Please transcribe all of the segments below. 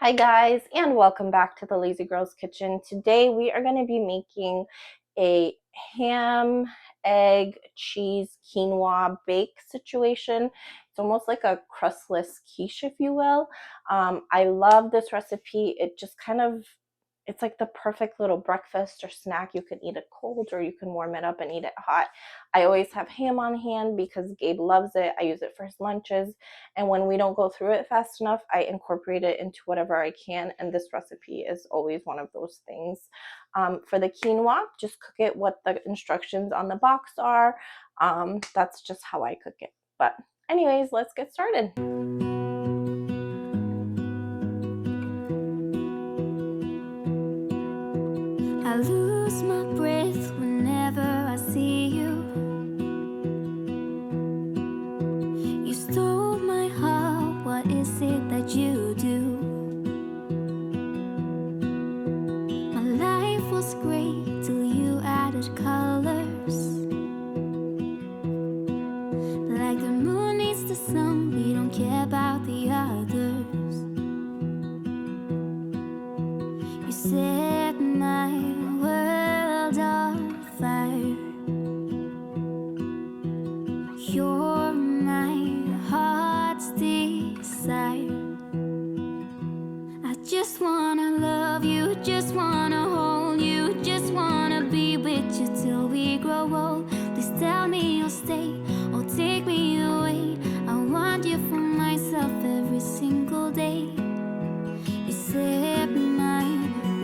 Hi guys, and welcome back to the Lazy Girls Kitchen. Today we are going to be making a ham, egg, cheese, quinoa bake situation. It's almost like a crustless quiche, if you will. I love this recipe. It just it's like the perfect little breakfast or snack. You can eat it cold or you can warm it up and eat it hot. I always have ham on hand because Gabe loves it. I use it for his lunches. And when we don't go through it fast enough, I incorporate it into whatever I can. And this recipe is always one of those things. For the quinoa, just cook it what the instructions on the box are. That's just how I cook it. But anyways, let's get started. I lose my breath whenever I see you. You stole my heart, what is it that you do? My life was great till you added colors. Like the moon needs the sun, we don't care about the others. You set my world on fire. You're my heart's desire. I just wanna love you, just wanna hold you, just wanna be with you till we grow old. Please tell me you'll stay or take me away. I want you for myself every single day. You set my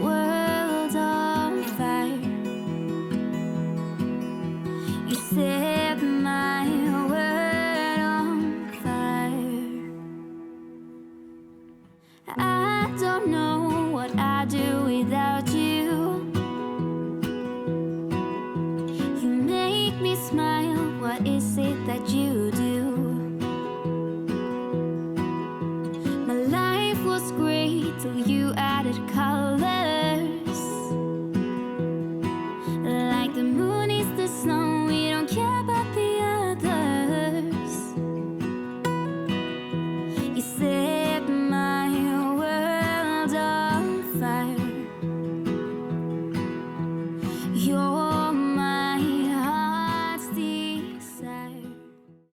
world on fire. You set my world on fire. I don't know what I'd do without you. You make me smile, what is it that you